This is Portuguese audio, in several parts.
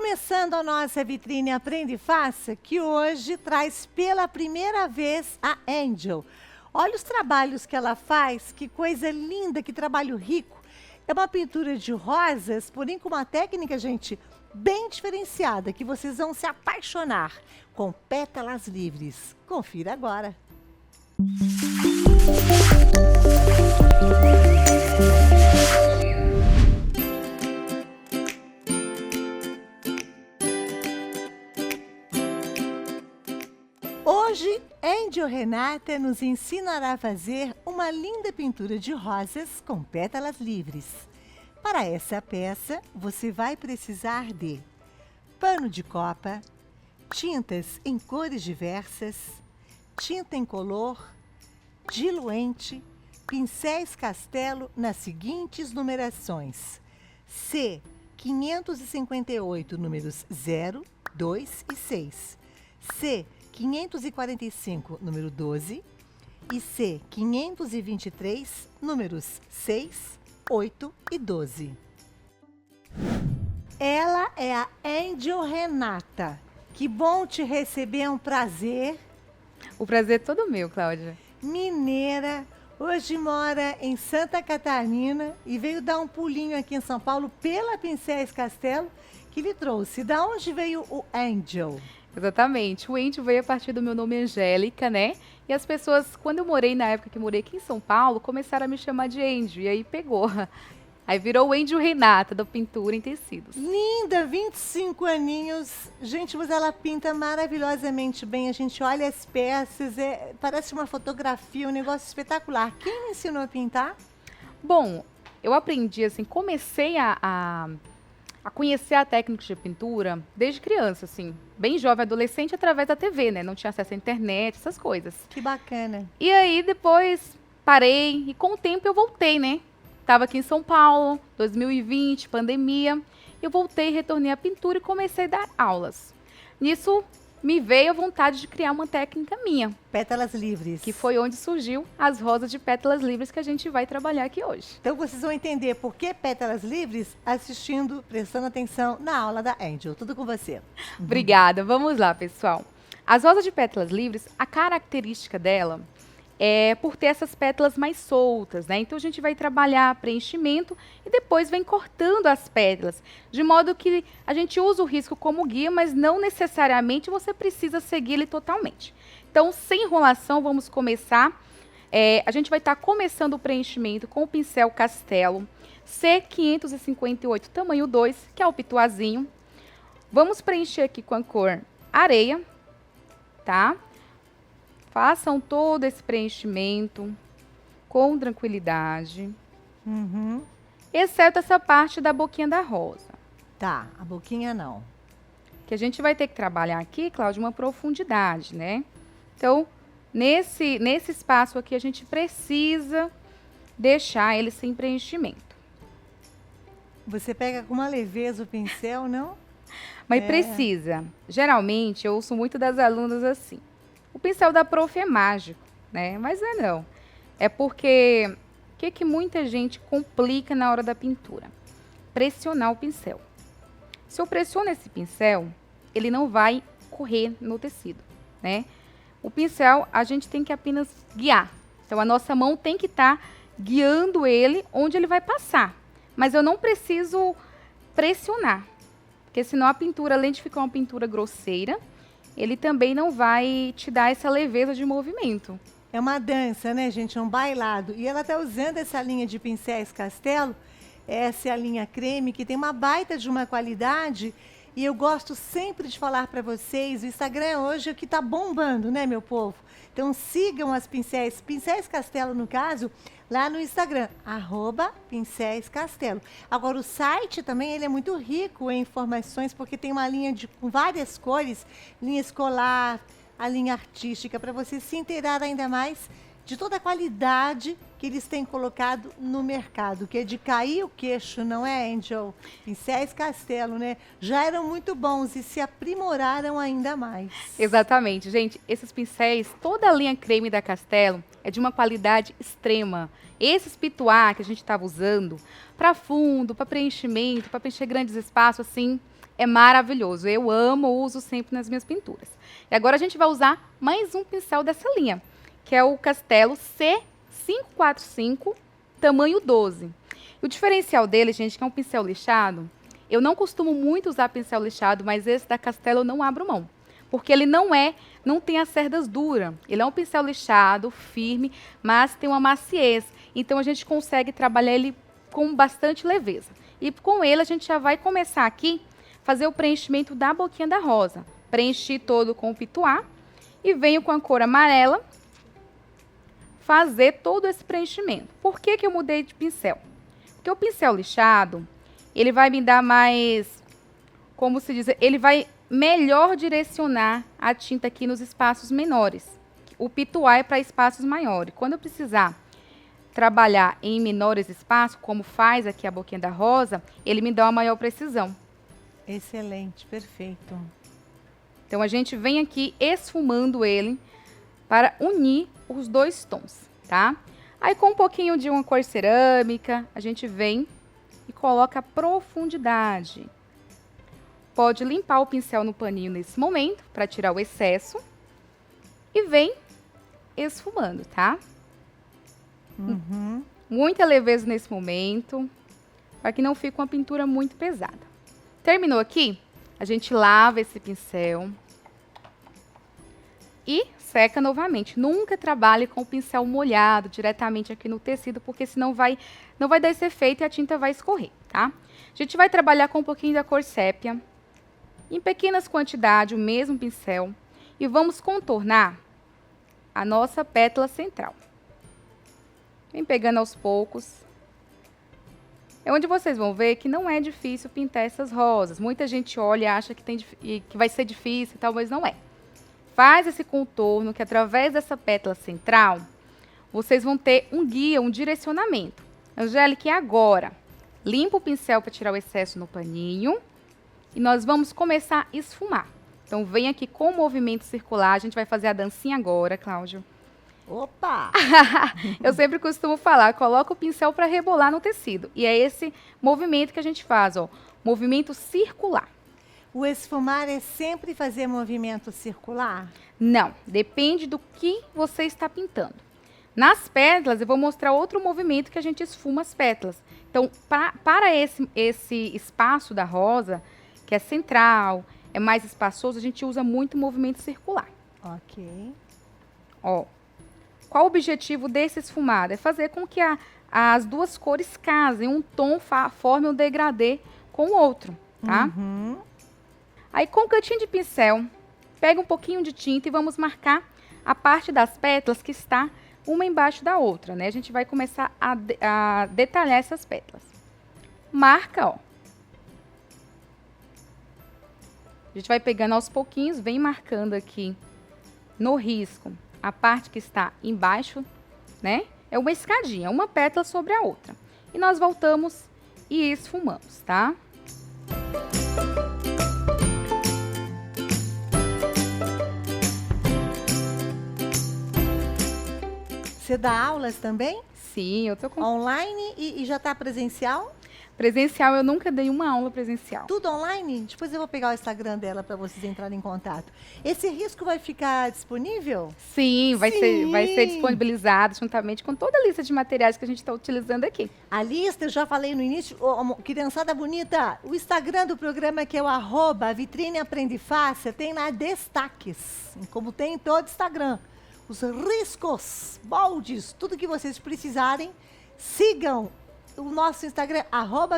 Começando a nossa vitrine Aprenda e Faça, que hoje traz pela primeira vez a Angel. Olha os trabalhos que ela faz, que coisa linda, que trabalho rico. É uma pintura de rosas, porém com uma técnica, gente, bem diferenciada, que vocês vão se apaixonar, com pétalas livres. Confira agora. Hoje, Angel Renata nos ensinará a fazer uma linda pintura de rosas com pétalas livres. Para essa peça, você vai precisar de pano de copa, tintas em cores diversas, tinta incolor, diluente, pincéis Castelo nas seguintes numerações: C 558, números 0, 2 e 6, C 545, número 12, e C 523, números 6, 8 e 12. Ela é a Angel Renata. Que bom te receber, é um prazer. O prazer é todo meu, Cláudia. Mineira, hoje mora em Santa Catarina e veio dar um pulinho aqui em São Paulo pela Pincéis Castelo, que lhe trouxe. Da onde veio o Angel? Exatamente. O Angel veio a partir do meu nome Angélica, né? E as pessoas, quando eu morei, na época que morei aqui em São Paulo, começaram a me chamar de Angel. E aí pegou. Aí virou o Angel Renata, da pintura em tecidos. Linda, 25 aninhos. Gente, mas ela pinta maravilhosamente bem. A gente olha as peças, parece uma fotografia, um negócio espetacular. Quem me ensinou a pintar? Bom, eu aprendi, assim, comecei a conhecer a técnica de pintura desde criança, assim, bem jovem, adolescente, através da TV, né? Não tinha acesso à internet, essas coisas. Que bacana. E aí, depois, parei e com o tempo eu voltei, né? Estava aqui em São Paulo, 2020, pandemia. Eu voltei, retornei à pintura e comecei a dar aulas. Nisso, me veio a vontade de criar uma técnica minha. Pétalas livres. Que foi onde surgiu as rosas de pétalas livres que a gente vai trabalhar aqui hoje. Então vocês vão entender por que pétalas livres assistindo, prestando atenção na aula da Angel. Tudo com você. Obrigada. Vamos lá, pessoal. As rosas de pétalas livres, a característica dela é por ter essas pétalas mais soltas, né? Então a gente vai trabalhar preenchimento e depois vem cortando as pétalas, de modo que a gente usa o risco como guia, mas não necessariamente você precisa seguir ele totalmente. Então, sem enrolação, vamos começar. A gente vai estar começando o preenchimento com o pincel Castelo C558, tamanho 2, que é o pituazinho. Vamos preencher aqui com a cor areia, tá? Façam todo esse preenchimento com tranquilidade. Exceto essa parte da boquinha da rosa. Tá, a boquinha não. Que a gente vai ter que trabalhar aqui, Cláudia, uma profundidade, né? Então, nesse espaço aqui, a gente precisa deixar ele sem preenchimento. Você pega com uma leveza o pincel, não? Mas precisa. Geralmente, eu ouço muito das alunas assim. O pincel da prof é mágico, né? Mas não. É porque o que muita gente complica na hora da pintura? Pressionar o pincel. Se eu pressiono esse pincel, ele não vai correr no tecido, né? O pincel, a gente tem que apenas guiar. Então, a nossa mão tem que estar guiando ele onde ele vai passar. Mas eu não preciso pressionar. Porque senão a pintura, além de ficar uma pintura grosseira, ele também não vai te dar essa leveza de movimento. É uma dança, né, gente? É um bailado. E ela está usando essa linha de pincéis Castelo. Essa é a linha creme, que tem uma baita de uma qualidade. E eu gosto sempre de falar para vocês, o Instagram hoje é o que está bombando, né, meu povo? Então sigam as Pincéis Castelo, no caso, lá no Instagram, @pincéiscastelo. Agora, o site também ele é muito rico em informações, porque tem uma linha com várias cores, linha escolar, a linha artística, para você se inteirar ainda mais de toda a qualidade que eles têm colocado no mercado, que é de cair o queixo, não é, Angel? Pincéis Castelo, né? Já eram muito bons e se aprimoraram ainda mais. Exatamente, gente. Esses pincéis, toda a linha creme da Castelo é de uma qualidade extrema. Esses pituá que a gente estava usando para fundo, para preenchimento, para preencher grandes espaços, assim, é maravilhoso. Eu amo, uso sempre nas minhas pinturas. E agora a gente vai usar mais um pincel dessa linha, que é o Castelo C545, tamanho 12. O diferencial dele, gente, que é um pincel lixado. Eu não costumo muito usar pincel lixado, mas esse da Castelo eu não abro mão. Porque ele não tem as cerdas duras. Ele é um pincel lixado, firme, mas tem uma maciez. Então a gente consegue trabalhar ele com bastante leveza. E com ele a gente já vai começar aqui fazer o preenchimento da boquinha da rosa. Preenchi todo com o pituá e venho com a cor amarela fazer todo esse preenchimento. Por que eu mudei de pincel? Porque o pincel lixado, ele vai me dar mais, como se diz, ele vai melhor direcionar a tinta aqui nos espaços menores. O pituá é para espaços maiores. Quando eu precisar trabalhar em menores espaços, como faz aqui a boquinha da rosa, ele me dá uma maior precisão. Excelente, perfeito. Então, a gente vem aqui esfumando ele para unir os dois tons, tá? Aí, com um pouquinho de uma cor cerâmica, a gente vem e coloca a profundidade. Pode limpar o pincel no paninho nesse momento, para tirar o excesso. E vem esfumando, tá? Uhum. Muita leveza nesse momento, para que não fique uma pintura muito pesada. Terminou aqui? A gente lava esse pincel e seca novamente. Nunca trabalhe com o pincel molhado diretamente aqui no tecido, porque senão não vai dar esse efeito e a tinta vai escorrer, tá? A gente vai trabalhar com um pouquinho da cor sépia, em pequenas quantidades, o mesmo pincel, e vamos contornar a nossa pétala central. Vem pegando aos poucos. É onde vocês vão ver que não é difícil pintar essas rosas. Muita gente olha e acha que vai ser difícil e tal, mas não é. Faz esse contorno que através dessa pétala central, vocês vão ter um guia, um direcionamento. Angélica, e agora? Limpa o pincel para tirar o excesso no paninho. E nós vamos começar a esfumar. Então, vem aqui com o movimento circular. A gente vai fazer a dancinha agora, Cláudio. Opa! Eu sempre costumo falar, coloca o pincel para rebolar no tecido. E é esse movimento que a gente faz, ó. Movimento circular. O esfumar é sempre fazer movimento circular? Não, depende do que você está pintando. Nas pétalas, eu vou mostrar outro movimento que a gente esfuma as pétalas. Então, para esse espaço da rosa, que é central, é mais espaçoso, a gente usa muito movimento circular. Ok. Ó, qual o objetivo desse esfumado? É fazer com que as duas cores casem, um tom forme um degradê com o outro, tá? Uhum. Aí, com o cantinho de pincel, pega um pouquinho de tinta e vamos marcar a parte das pétalas que está uma embaixo da outra, né? A gente vai começar a detalhar essas pétalas. Marca, ó. A gente vai pegando aos pouquinhos, vem marcando aqui no risco a parte que está embaixo, né? É uma escadinha, uma pétala sobre a outra. E nós voltamos e esfumamos, tá? Você dá aulas também? Sim, eu tô com Online e já está presencial? presencial, eu nunca dei uma aula presencial. Tudo online? Depois eu vou pegar o Instagram dela para vocês entrarem em contato. Esse risco vai ficar disponível? Sim, vai Sim. ser disponibilizado juntamente com toda a lista de materiais que a gente está utilizando aqui. A lista, eu já falei no início, criançada bonita, o Instagram do programa, que é o @Vitrine Aprende Fácil, tem lá destaques, como tem em todo Instagram. Os riscos, moldes, tudo que vocês precisarem, sigam o nosso Instagram,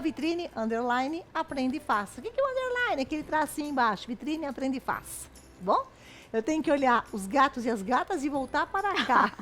@Vitrine Aprende Fácil. O que é o underline? Aquele tracinho embaixo, Vitrine Aprende Fácil. Bom? Eu tenho que olhar os gatos e as gatas e voltar para cá.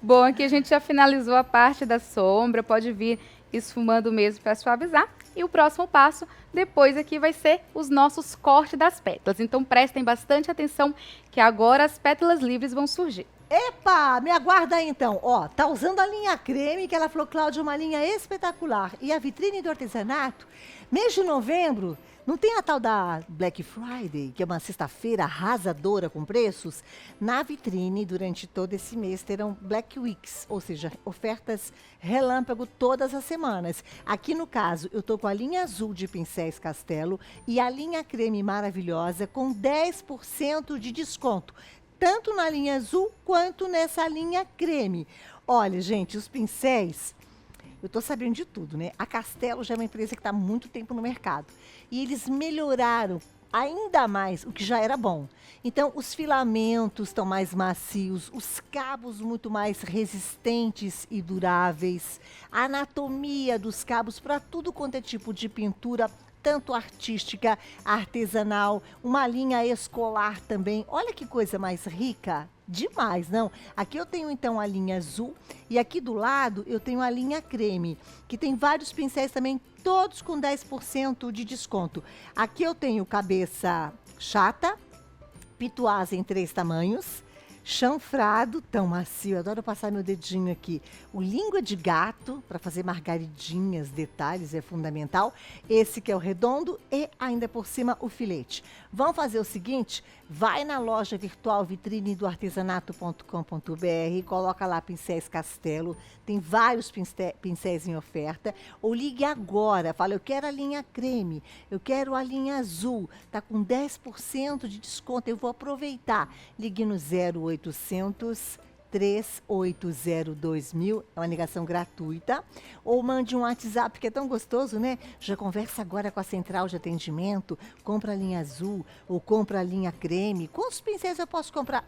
Bom, aqui a gente já finalizou a parte da sombra, pode vir esfumando mesmo para suavizar. E o próximo passo, depois aqui, vai ser os nossos cortes das pétalas. Então, prestem bastante atenção, que agora as pétalas livres vão surgir. Epa, me aguarda aí então. Ó, tá usando a linha creme, que ela falou, Cláudia, uma linha espetacular. E a Vitrine do Artesanato, mês de novembro, Não tem a tal da Black Friday, que é uma sexta-feira arrasadora com preços? Na vitrine, durante todo esse mês, terão Black Weeks, ou seja, ofertas relâmpago todas as semanas. Aqui no caso, eu tô com a linha azul de pincéis Castelo e a linha creme maravilhosa com 10% de desconto, tanto na linha azul quanto nessa linha creme. Olha, gente, os pincéis, eu tô sabendo de tudo, né? A Castelo já é uma empresa que está há muito tempo no mercado. E eles melhoraram ainda mais o que já era bom. Então, os filamentos estão mais macios, os cabos muito mais resistentes e duráveis, a anatomia dos cabos para tudo quanto é tipo de pintura, tanto artística, artesanal, uma linha escolar também. Olha que coisa mais rica. Demais, não? Aqui eu tenho então a linha azul e aqui do lado eu tenho a linha creme, que tem vários pincéis também, todos com 10% de desconto. Aqui eu tenho cabeça chata, pituás em 3 tamanhos, chanfrado, tão macio, adoro passar meu dedinho aqui. O língua de gato, para fazer margaridinhas, detalhes, é fundamental. Esse que é o redondo e ainda por cima o filete. Vamos fazer o seguinte, vai na loja virtual vitrine do artesanato.com.br, coloca lá pincéis Castelo, tem vários pincéis em oferta, ou ligue agora, fala, eu quero a linha creme, eu quero a linha azul, tá com 10% de desconto, eu vou aproveitar. Ligue no 0800 380 2000, é uma ligação gratuita, ou mande um WhatsApp, que é tão gostoso, né? Já conversa agora com a central de atendimento, compra a linha azul ou compra a linha creme. Quantos pincéis eu posso comprar?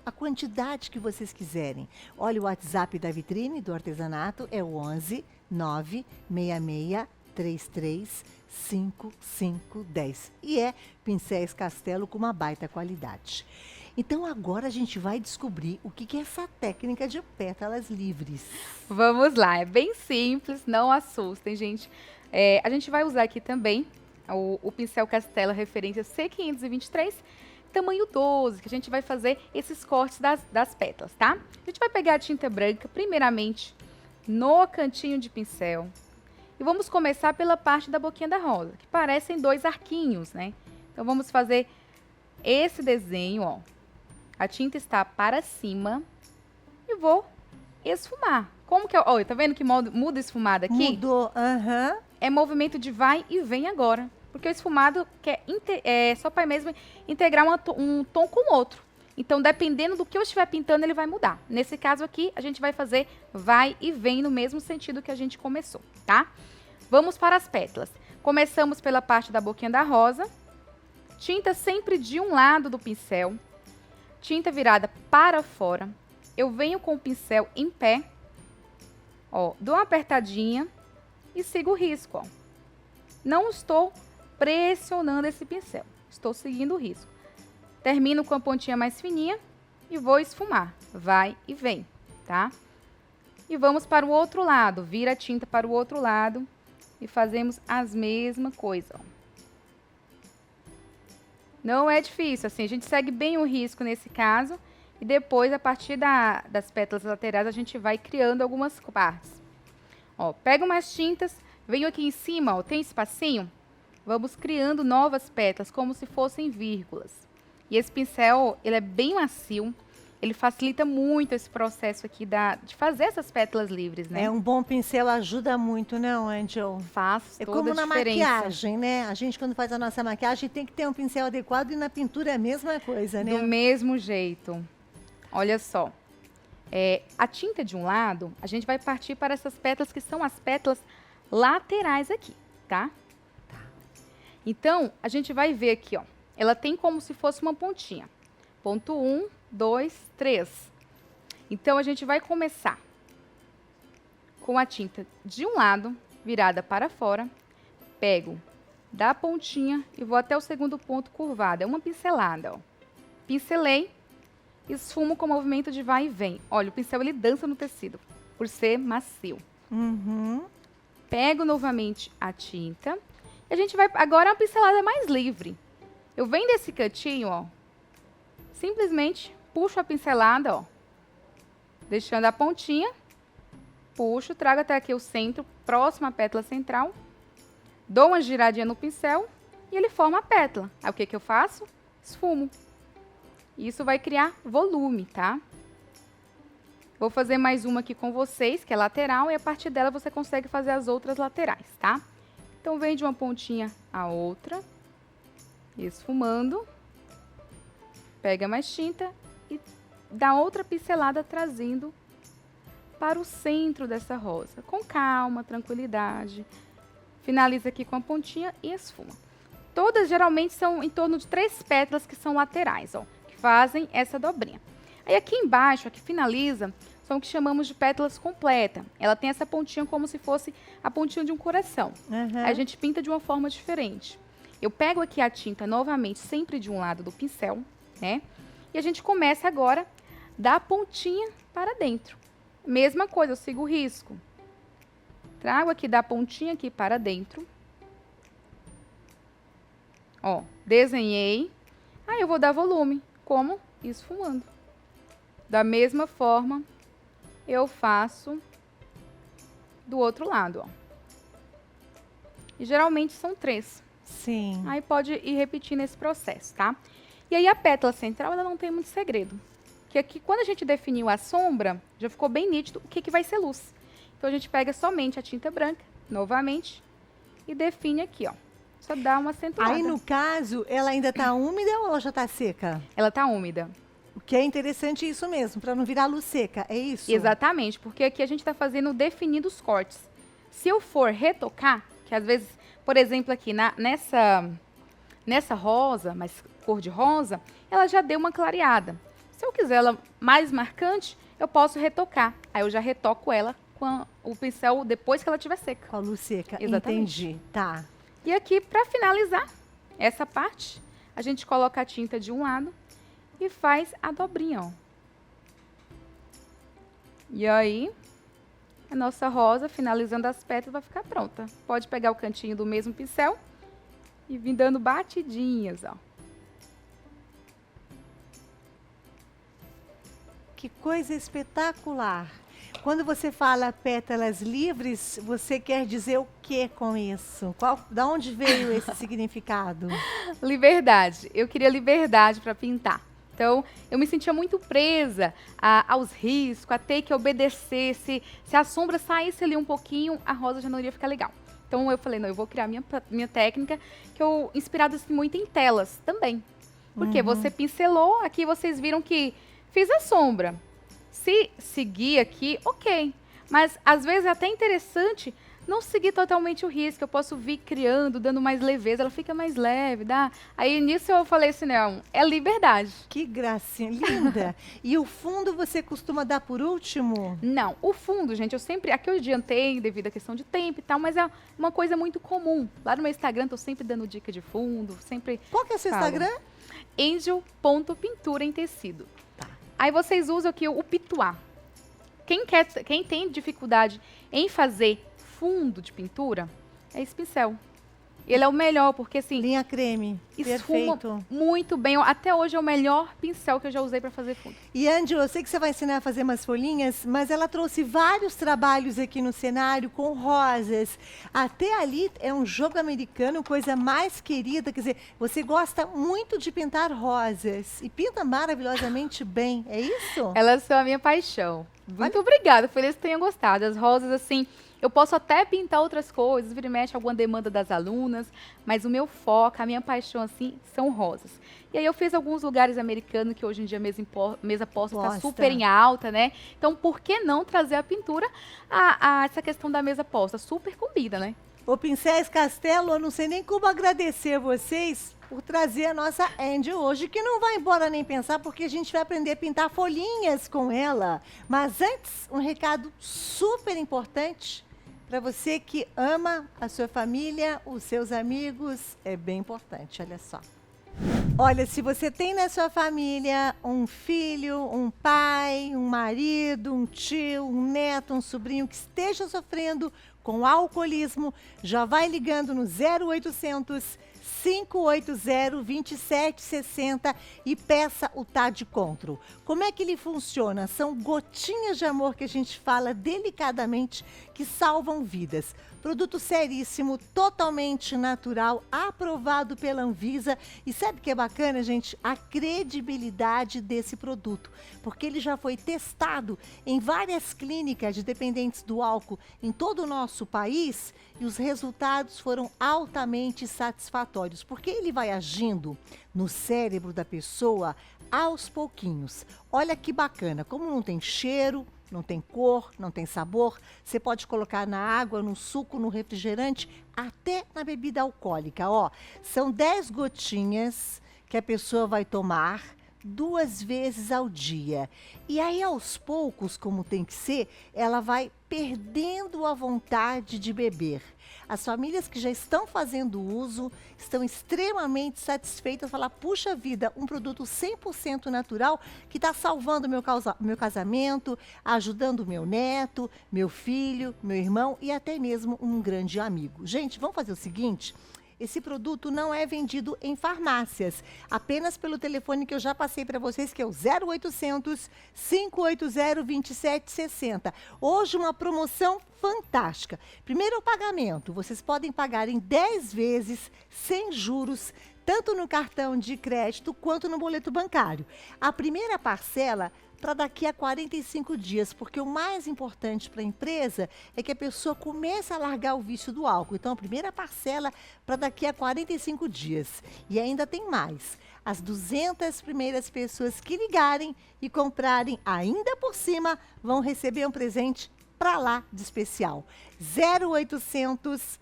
A quantidade que vocês quiserem. Olha, o WhatsApp da vitrine do artesanato é o 11 966 33 5510. E é pincéis Castelo com uma baita qualidade. Então agora a gente vai descobrir o que é essa técnica de pétalas livres. Vamos lá, é bem simples, não assustem, gente. A gente vai usar aqui também o pincel Castelo referência C523, tamanho 12, que a gente vai fazer esses cortes das pétalas, tá? A gente vai pegar a tinta branca, primeiramente, no cantinho de pincel. E vamos começar pela parte da boquinha da rosa, que parecem 2 arquinhos, né? Então vamos fazer esse desenho, ó. A tinta está para cima e vou esfumar. Como que olha, tá vendo que muda esfumado aqui? Mudou, aham. É movimento de vai e vem agora. Porque o esfumado é só para mesmo integrar um tom com o outro. Então, dependendo do que eu estiver pintando, ele vai mudar. Nesse caso aqui, a gente vai fazer vai e vem no mesmo sentido que a gente começou, tá? Vamos para as pétalas. Começamos pela parte da boquinha da rosa. Tinta sempre de um lado do pincel. Tinta virada para fora. Eu venho com o pincel em pé. Ó, dou uma apertadinha e sigo o risco, ó. Não estou pressionando esse pincel. Estou seguindo o risco. Termino com a pontinha mais fininha e vou esfumar. Vai e vem, tá? E vamos para o outro lado. Vira a tinta para o outro lado e fazemos as mesma coisa, ó. Não é difícil, assim, a gente segue bem o risco nesse caso e depois, a partir das pétalas laterais, a gente vai criando algumas partes. Ó, pego umas tintas, venho aqui em cima, ó, tem espacinho, vamos criando novas pétalas, como se fossem vírgulas. E esse pincel, ele é bem macio, ele facilita muito esse processo aqui de fazer essas pétalas livres, né? É, um bom pincel ajuda muito, não, Angel? Faz É toda como a na diferença. maquiagem, né? A gente, quando faz a nossa maquiagem, tem que ter um pincel adequado e na pintura é a mesma coisa, né? Do mesmo jeito. Olha só. A tinta de um lado, a gente vai partir para essas pétalas que são as pétalas laterais aqui, tá? Então, a gente vai ver aqui, ó. Ela tem como se fosse uma pontinha. Ponto 1, 2, 3. Então, a gente vai começar com a tinta de um lado, virada para fora. Pego da pontinha e vou até o segundo ponto curvado. É uma pincelada, ó. Pincelei, esfumo com o movimento de vai e vem. Olha, o pincel ele dança no tecido, por ser macio. Uhum. Pego novamente a tinta. E a gente vai... Agora a pincelada é mais livre. Eu venho desse cantinho, ó. Simplesmente puxo a pincelada, ó. Deixando a pontinha. Puxo, trago até aqui o centro, próximo à pétala central. Dou uma giradinha no pincel e ele forma a pétala. Aí o que que eu faço? Esfumo. Isso vai criar volume, tá? Vou fazer mais uma aqui com vocês, que é lateral, e a partir dela você consegue fazer as outras laterais, tá? Então, vem de uma pontinha a outra, esfumando. Pega mais tinta e dá outra pincelada trazendo para o centro dessa rosa. Com calma, tranquilidade. Finaliza aqui com a pontinha e esfuma. Todas geralmente são em torno de 3 pétalas que são laterais, ó, que fazem essa dobrinha. Aí aqui embaixo, aqui finaliza, são o que chamamos de pétalas completa. Ela tem essa pontinha como se fosse a pontinha de um coração. Aí a gente pinta de uma forma diferente. Eu pego aqui a tinta novamente, sempre de um lado do pincel, né? E a gente começa agora da pontinha para dentro. Mesma coisa, eu sigo o risco. Trago aqui da pontinha aqui para dentro. Ó, desenhei. Aí eu vou dar volume, como? Esfumando. Da mesma forma, eu faço do outro lado, ó. E geralmente são 3. Sim. Aí pode ir repetindo esse processo, tá? E aí a pétala central, ela não tem muito segredo. Que aqui, quando a gente definiu a sombra, já ficou bem nítido o que que vai ser luz. Então, a gente pega somente a tinta branca, novamente, e define aqui, ó. Só dá uma acentuada. Aí, no caso, ela ainda tá úmida ou ela já tá seca? Ela tá úmida. O que é interessante isso mesmo, para não virar luz seca, é isso? Exatamente, porque aqui a gente tá fazendo definindo os cortes. Se eu for retocar, que às vezes, por exemplo, aqui nessa rosa, mas cor de rosa, ela já deu uma clareada. Se eu quiser ela mais marcante, eu posso retocar. Aí eu já retoco ela com o pincel depois que ela estiver seca. Com a luz seca, Exatamente. entendi. Tá. E aqui, para finalizar essa parte, a gente coloca a tinta de um lado e faz a dobrinha, ó. E aí, a nossa rosa, finalizando as pétalas, vai ficar pronta. Pode pegar o cantinho do mesmo pincel e vir dando batidinhas, ó. Que coisa espetacular. Quando você fala pétalas livres, você quer dizer o que com isso? Da onde veio esse significado? Liberdade. Eu queria liberdade para pintar. Então, eu me sentia muito presa aos riscos, a ter que obedecer. Se a sombra saísse ali um pouquinho, a rosa já não iria ficar legal. Então, eu falei, não, eu vou criar minha técnica, que eu inspirada assim, muito em telas também. Porque você pincelou, aqui vocês viram que fiz a sombra. Se seguir aqui, ok. Mas, às vezes, é até interessante não seguir totalmente o risco. Eu posso vir criando, dando mais leveza. Ela fica mais leve, dá? Aí, nisso, eu falei assim, não, é liberdade. Que gracinha, linda. E o fundo você costuma dar por último? Não, o fundo, gente, eu sempre... Aqui eu adiantei devido à questão de tempo e tal, mas é uma coisa muito comum. Lá no meu Instagram, tô sempre dando dica de fundo, sempre... Qual que é o seu falo. Instagram? Angel.pintura em tecido. Aí vocês usam aqui o pituá. Quem tem dificuldade em fazer fundo de pintura, é esse pincel. Ele é o melhor, porque assim... Linha creme. Esfuma Perfeito. muito bem. Até hoje é o melhor pincel que eu já usei para fazer fundo. E, Angel, eu sei que você vai ensinar a fazer umas folhinhas, mas ela trouxe vários trabalhos aqui no cenário com rosas. Até ali é um jogo americano, coisa mais querida. Quer dizer, você gosta muito de pintar rosas e pinta maravilhosamente bem, é isso? Elas são a minha paixão. Muito obrigada, feliz que tenham gostado. As rosas, assim... Eu posso até pintar outras coisas, vira e mexe alguma demanda das alunas, mas o meu foco, a minha paixão, assim, são rosas. E aí eu fiz alguns lugares americanos que hoje em dia mesa posta está super em alta, né? Então, por que não trazer a pintura a essa questão da mesa posta? Super combina, né? Ô, Pincéis Castelo, eu não sei nem como agradecer vocês por trazer a nossa Angel hoje, que não vai embora nem pensar, porque a gente vai aprender a pintar folhinhas com ela. Mas antes, um recado super importante. Para você que ama a sua família, os seus amigos, é bem importante, olha só. Olha, se você tem na sua família um filho, um pai, um marido, um tio, um neto, um sobrinho que esteja sofrendo com alcoolismo, já vai ligando no 0800 580 2760 e peça o Tá de Contro. Como é que ele funciona? São gotinhas de amor que a gente fala delicadamente, que salvam vidas. Produto seríssimo, totalmente natural, aprovado pela Anvisa. E sabe o que é bacana, gente? A credibilidade desse produto, porque ele já foi testado em várias clínicas de dependentes do álcool em todo o nosso país e os resultados foram altamente satisfatórios, porque ele vai agindo no cérebro da pessoa aos pouquinhos. Olha que bacana, como não tem cheiro, não tem cor, não tem sabor, você pode colocar na água, no suco, no refrigerante, até na bebida alcoólica. Ó, são 10 gotinhas que a pessoa vai tomar 2 vezes ao dia. E aí, aos poucos, como tem que ser, ela vai perdendo a vontade de beber. As famílias que já estão fazendo uso estão extremamente satisfeitas, falar, puxa vida, um produto 100% natural que está salvando meu casamento, ajudando o meu neto, meu filho, meu irmão e até mesmo um grande amigo. Gente, vamos fazer o seguinte? Esse produto não é vendido em farmácias, apenas pelo telefone que eu já passei para vocês, que é o 0800 580 2760. Hoje uma promoção fantástica. Primeiro o pagamento, vocês podem pagar em 10 vezes sem juros, tanto no cartão de crédito quanto no boleto bancário. A primeira parcela para daqui a 45 dias, porque o mais importante para a empresa é que a pessoa comece a largar o vício do álcool. Então, a primeira parcela para daqui a 45 dias. E ainda tem mais. As 200 primeiras pessoas que ligarem e comprarem ainda por cima vão receber um presente para lá de especial. 0800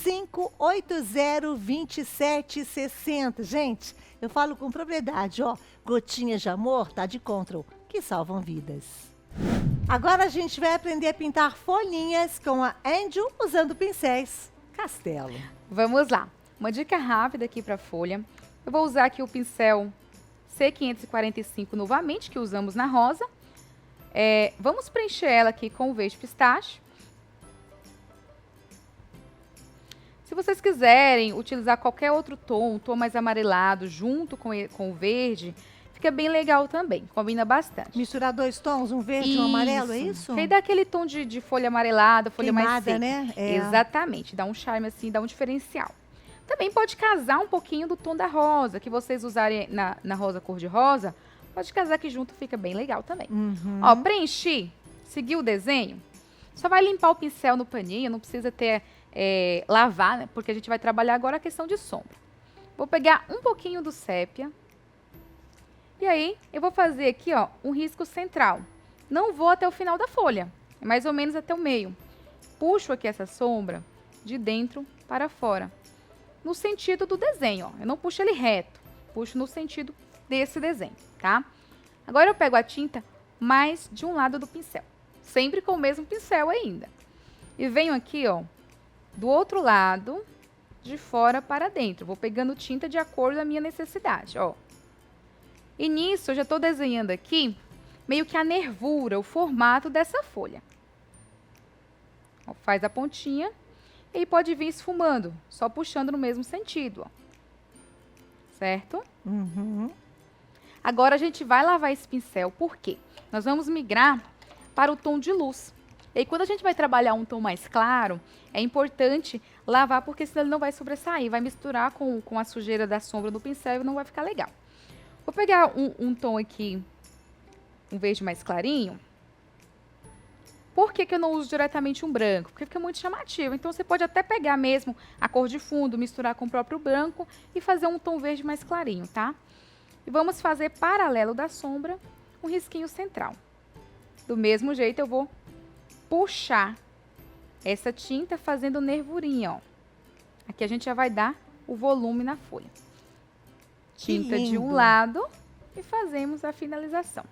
580 2760. Gente, eu falo com propriedade, ó. Gotinhas de amor, tá de Control, que salvam vidas. Agora a gente vai aprender a pintar folhinhas com a Angel usando pincéis Castelo. Vamos lá. Uma dica rápida aqui para a folha. Eu vou usar aqui o pincel C545 novamente, que usamos na rosa. Vamos preencher ela aqui com o verde pistache. Se vocês quiserem utilizar qualquer outro tom, um tom mais amarelado, junto com o verde, fica bem legal também, combina bastante. Misturar 2 tons, um verde e um amarelo, é isso? Que aí dá aquele tom de folha amarelada, folha Queimada, mais seca. né? Exatamente, dá um charme assim, dá um diferencial. Também pode casar um pouquinho do tom da rosa, que vocês usarem na rosa cor-de-rosa, pode casar aqui junto, fica bem legal também. Ó, preenchi, seguir o desenho, só vai limpar o pincel no paninho, não precisa ter... lavar, né? Porque a gente vai trabalhar agora a questão de sombra. Vou pegar um pouquinho do sépia. E aí, eu vou fazer aqui, ó, um risco central. Não vou até o final da folha. É mais ou menos até o meio. Puxo aqui essa sombra de dentro para fora. No sentido do desenho, ó. Eu não puxo ele reto. Puxo no sentido desse desenho, tá? Agora eu pego a tinta mais de um lado do pincel. Sempre com o mesmo pincel ainda. E venho aqui, ó, do outro lado, de fora para dentro. Vou pegando tinta de acordo com a minha necessidade, ó. E nisso, eu já estou desenhando aqui, meio que a nervura, o formato dessa folha. Ó, faz a pontinha, e aí pode vir esfumando, só puxando no mesmo sentido, ó. Certo? Agora, a gente vai lavar esse pincel, por quê? Nós vamos migrar para o tom de luz. E aí, quando a gente vai trabalhar um tom mais claro, é importante lavar, porque senão ele não vai sobressair, vai misturar com a sujeira da sombra do pincel e não vai ficar legal. Vou pegar um tom aqui, um verde mais clarinho. Por que eu não uso diretamente um branco? Porque fica muito chamativo. Então, você pode até pegar mesmo a cor de fundo, misturar com o próprio branco e fazer um tom verde mais clarinho, tá? E vamos fazer paralelo da sombra, um risquinho central. Do mesmo jeito, eu vou puxar essa tinta fazendo nervurinha, ó. Aqui a gente já vai dar o volume na folha. Tinta de um lado e fazemos a finalização.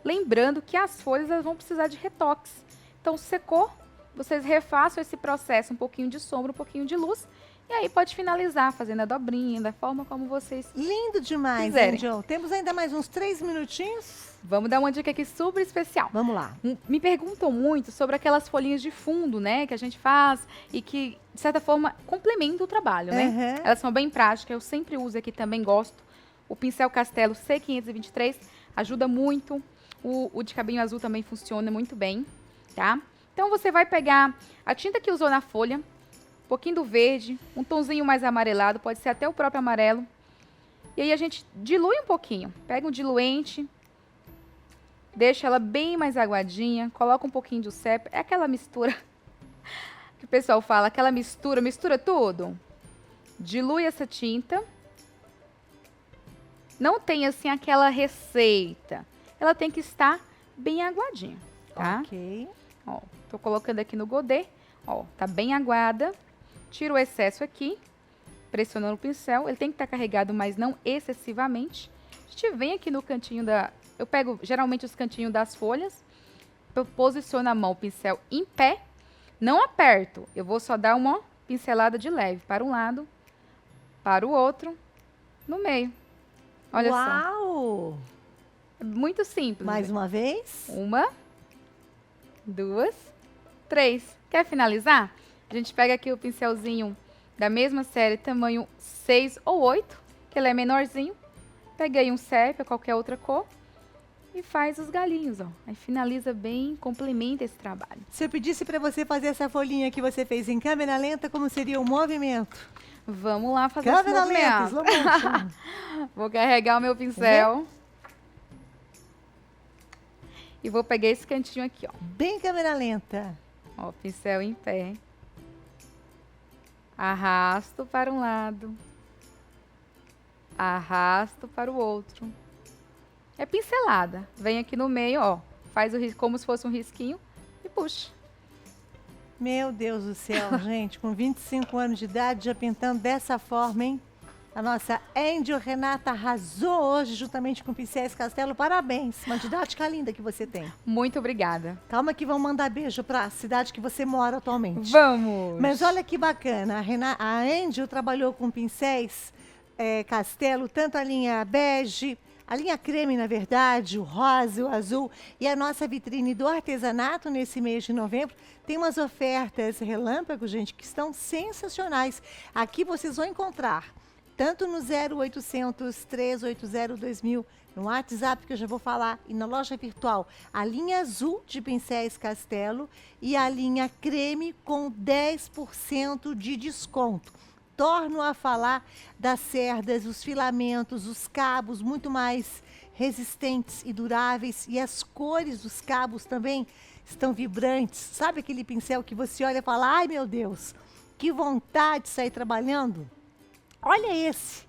Lembrando que as folhas elas vão precisar de retoques. Então, secou, vocês refaçam esse processo, um pouquinho de sombra, um pouquinho de luz. E aí pode finalizar fazendo a dobrinha, da forma como vocês Lindo demais, quiserem. Angel. Temos ainda mais uns 3 minutinhos. Vamos dar uma dica aqui super especial. Vamos lá. Me perguntam muito sobre aquelas folhinhas de fundo, né, que a gente faz e que, de certa forma, complementam o trabalho, né? Elas são bem práticas, eu sempre uso aqui, também gosto. O pincel Castelo C523 ajuda muito. O de cabinho azul também funciona muito bem, tá? Então você vai pegar a tinta que usou na folha, um pouquinho do verde, um tonzinho mais amarelado, pode ser até o próprio amarelo. E aí a gente dilui um pouquinho, pega um diluente, deixa ela bem mais aguadinha, coloca um pouquinho de sépia, é aquela mistura que o pessoal fala, aquela mistura tudo. Dilui essa tinta. Não tem assim aquela receita, ela tem que estar bem aguadinha, tá? Ok. Ó, tô colocando aqui no godê, ó, tá bem aguada. Tiro o excesso aqui, pressionando o pincel. Ele tem que estar carregado, mas não excessivamente. A gente vem aqui no cantinho da... Eu pego geralmente os cantinhos das folhas, eu posiciono a mão, o pincel em pé, não aperto. Eu vou só dar uma pincelada de leve para um lado, para o outro, no meio. Olha só. Uau! É muito simples. Mais uma vez. 1, 2, 3. Quer finalizar? A gente pega aqui o pincelzinho da mesma série, tamanho 6 ou 8, que ele é menorzinho. Pega aí um sépia, qualquer outra cor, e faz os galinhos, ó. Aí finaliza bem, complementa esse trabalho. Se eu pedisse para você fazer essa folhinha que você fez em câmera lenta, como seria o movimento? Vamos lá fazer Câmera esse lenta, movimento. slow motion. Vou carregar o meu pincel. E vou pegar esse cantinho aqui, ó. Bem câmera lenta. Ó, pincel em pé. Arrasto para um lado. Arrasto para o outro. É pincelada. Vem aqui no meio, ó. Faz como se fosse um risquinho e puxa. Meu Deus do céu, gente, com 25 anos de idade, já pintando dessa forma, hein? A nossa Angel Renata arrasou hoje, juntamente com Pincéis Castelo. Parabéns, uma didática linda que você tem. Muito obrigada. Calma que vamos mandar beijo para a cidade que você mora atualmente. Vamos! Mas olha que bacana, a Angel trabalhou com pincéis Castelo, tanto a linha bege, a linha creme, na verdade, o rosa, o azul. E a nossa vitrine do artesanato, nesse mês de novembro, tem umas ofertas relâmpago, gente, que estão sensacionais. Aqui vocês vão encontrar, tanto no 0800 380 2000, no WhatsApp, que eu já vou falar, e na loja virtual, a linha azul de pincéis Castelo e a linha creme com 10% de desconto. Torno a falar das cerdas, os filamentos, os cabos muito mais resistentes e duráveis, e as cores dos cabos também estão vibrantes. Sabe aquele pincel que você olha e fala, ai meu Deus, que vontade de sair trabalhando? Olha esse,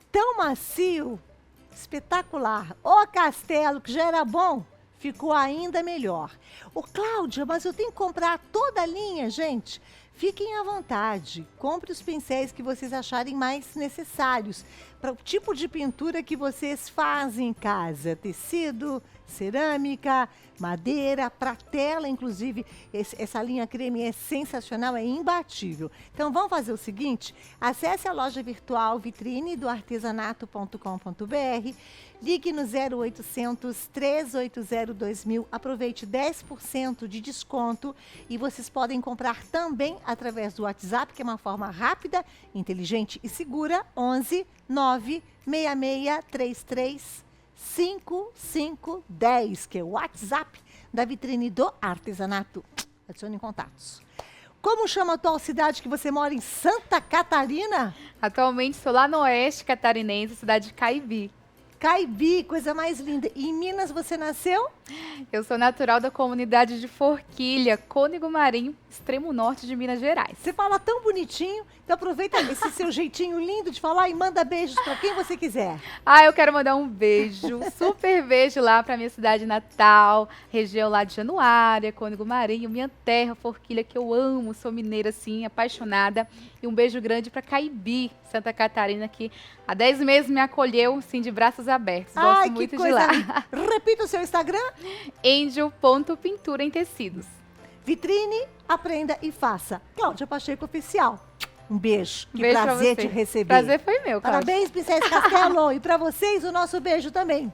tão macio, espetacular. O Castelo, que já era bom, ficou ainda melhor. Ô Cláudia, mas eu tenho que comprar toda a linha, gente? Fiquem à vontade, compre os pincéis que vocês acharem mais necessários para o tipo de pintura que vocês fazem em casa. Tecido, cerâmica, madeira, para tela, inclusive. Essa linha creme é sensacional, é imbatível. Então vamos fazer o seguinte, acesse a loja virtual vitrine do artesanato.com.br, ligue no 0800 380 2000, aproveite 10% de desconto e vocês podem comprar também através do WhatsApp, que é uma forma rápida, inteligente e segura, 11 96633 5510, que é o WhatsApp da vitrine do artesanato. Adicione em contatos. Como chama a atual cidade que você mora, em Santa Catarina? Atualmente estou lá no oeste catarinense, cidade de Caibi. Caibi, coisa mais linda. E em Minas você nasceu? Eu sou natural da comunidade de Forquilha, Cônego Marinho, extremo norte de Minas Gerais. Você fala tão bonitinho, então aproveita esse seu jeitinho lindo de falar e manda beijos para quem você quiser. Eu quero mandar um beijo, super beijo lá para minha cidade natal, região lá de Januária, Cônego Marinho, minha terra, Forquilha, que eu amo, sou mineira assim, apaixonada. E um beijo grande para Caibi, Santa Catarina, que há 10 meses me acolheu, assim, de braços abertos. Gosto muito de lá. Repita o seu Instagram. Angel.pintura em tecidos. Vitrine, aprenda e faça. Cláudia Pacheco Oficial. Um beijo. Que beijo prazer te receber. Prazer foi meu, Cláudia. Parabéns, Pincéis Castelo. E para vocês, o nosso beijo também.